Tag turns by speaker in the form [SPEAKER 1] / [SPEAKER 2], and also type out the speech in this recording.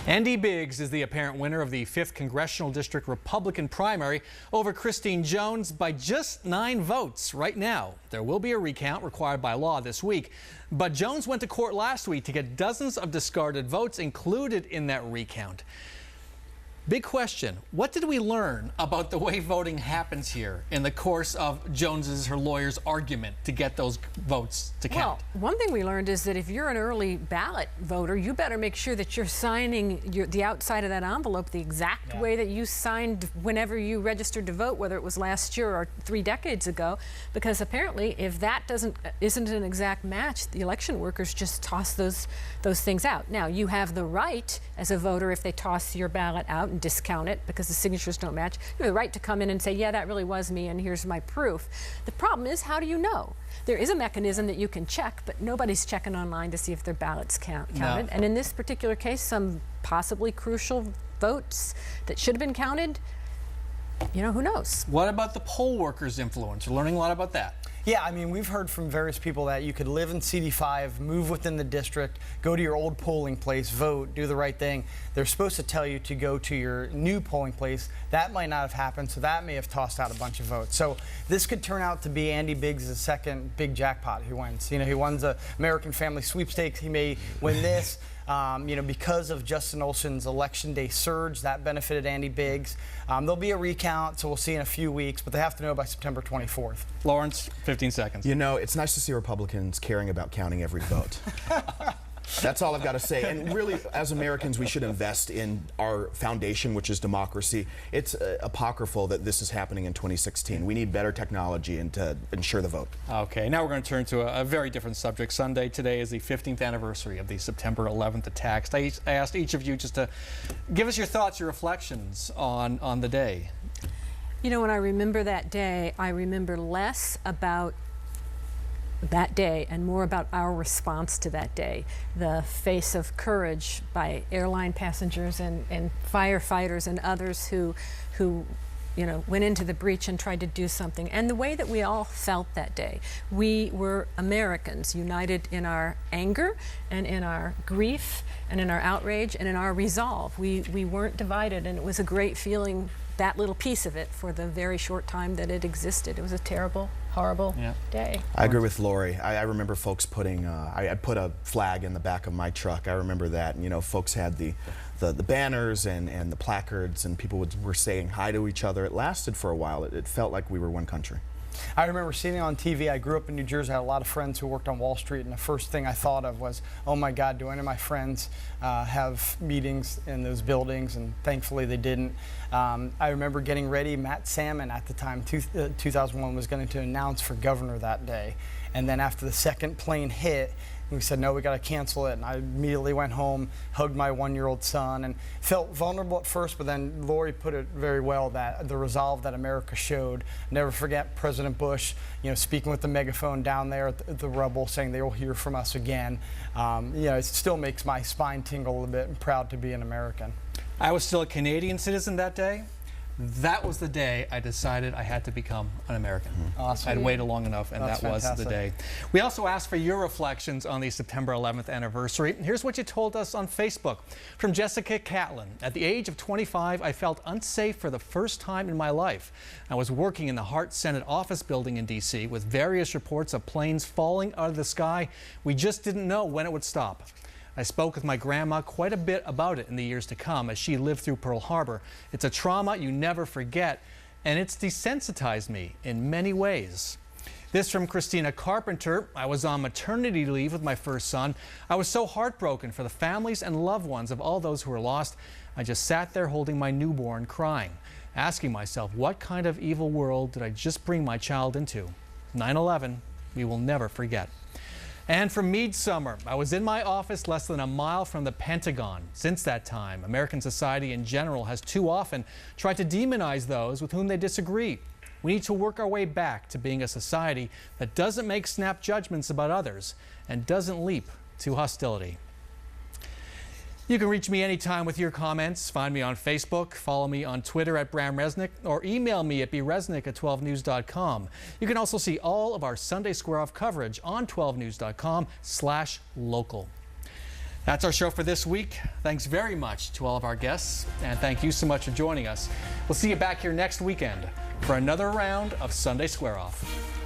[SPEAKER 1] Andy Biggs is the apparent winner of the 5th Congressional District Republican primary over Christine Jones by just 9 votes. Right now, there will be a recount required by law this week, but Jones went to court last week to get dozens of discarded votes included in that recount. Big question, what did we learn about the way voting happens here in the course of her lawyer's argument to get those votes to count?
[SPEAKER 2] Well, one thing we learned is that if you're an early ballot voter, you better make sure that you're signing the outside of that envelope the exact way that you signed whenever you registered to vote, whether it was last year or 3 decades ago, because apparently if that isn't an exact match, the election workers just toss those things out. Now, you have the right as a voter, if they toss your ballot out and discount it because the signatures don't match, you have the right to come in and say, yeah, that really was me and here's my proof. The problem is, how do you know? There is a mechanism that you can check, but nobody's checking online to see if their ballots counted. No. And in this particular case, some possibly crucial votes that should have been counted, you know, who knows?
[SPEAKER 1] What about the poll workers' influence? We're learning a lot about that.
[SPEAKER 3] Yeah, I mean, we've heard from various people that you could live in CD5, move within the district, go to your old polling place, vote, do the right thing. They're supposed to tell you to go to your new polling place. That might not have happened, so that may have tossed out a bunch of votes. So this could turn out to be Andy Biggs' second big jackpot he wins. You know, he won the American Family Sweepstakes. He may win this. You know, because of Justin Olson's election day surge, that benefited Andy Biggs. There'll be a recount, so we'll see in a few weeks, but they have to know by September 24th.
[SPEAKER 1] Lawrence, 15 seconds.
[SPEAKER 4] You know, it's nice to see Republicans caring about counting every vote. That's all I've got to say. And really, as Americans, we should invest in our foundation, which is democracy. It's apocryphal that this is happening in 2016. We need better technology and to ensure the vote.
[SPEAKER 1] Okay, now we're going to turn to a very different subject. Sunday today is the 15th anniversary of the September 11th attacks. I asked each of you just to give us your thoughts, your reflections on the day.
[SPEAKER 2] You know, when I remember that day, I remember less about that day and more about our response to that day. The face of courage by airline passengers and firefighters and others who you know, went into the breach and tried to do something, and the way that we all felt that day. We were Americans, united in our anger and in our grief and in our outrage and in our resolve. We weren't divided, and it was a great feeling, that little piece of it, for the very short time that it existed. It was a terrible, horrible day.
[SPEAKER 4] I agree with Lori. I remember folks putting, I put a flag in the back of my truck. I remember that. And, you know, folks had the banners and the placards, and people were saying hi to each other. It lasted for a while. It felt like we were one country.
[SPEAKER 3] I remember seeing it on TV. I grew up in New Jersey. I had a lot of friends who worked on Wall Street, and the first thing I thought of was, oh my God, do any of my friends have meetings in those buildings? And thankfully they didn't. I remember getting ready. Matt Salmon at the time, 2001, was going to announce for governor that day. And then after the second plane hit, we said, no, we got to cancel it. And I immediately went home, hugged my 1-year-old son, and felt vulnerable at first, but then Lori put it very well, that the resolve that America showed. Never forget President Bush, you know, speaking with the megaphone down there at the rubble, saying they will hear from us again. You know, it still makes my spine tingle a little bit. I'm proud to be an American.
[SPEAKER 1] I was still a Canadian citizen that day. That was the day I decided I had to become an American.
[SPEAKER 3] Awesome.
[SPEAKER 1] I'd waited long enough, and that was the day. We also asked for your reflections on the September 11th anniversary. Here's what you told us on Facebook. From Jessica Catlin: at the age of 25, I felt unsafe for the first time in my life. I was working in the Hart Senate office building in D.C. with various reports of planes falling out of the sky. We just didn't know when it would stop. I spoke with my grandma quite a bit about it in the years to come as she lived through Pearl Harbor. It's a trauma you never forget, and it's desensitized me in many ways. This from Christina Carpenter: I was on maternity leave with my first son. I was so heartbroken for the families and loved ones of all those who were lost. I just sat there holding my newborn, crying, asking myself, what kind of evil world did I just bring my child into? 9/11, we will never forget. And from Midsummer: I was in my office less than a mile from the Pentagon. Since that time, American society in general has too often tried to demonize those with whom they disagree. We need to work our way back to being a society that doesn't make snap judgments about others and doesn't leap to hostility. You can reach me anytime with your comments. Find me on Facebook, follow me on Twitter at BramResnick, or email me at bresnick@12news.com. You can also see all of our Sunday Square Off coverage on 12news.com/local. That's our show for this week. Thanks very much to all of our guests, and thank you so much for joining us. We'll see you back here next weekend for another round of Sunday Square Off.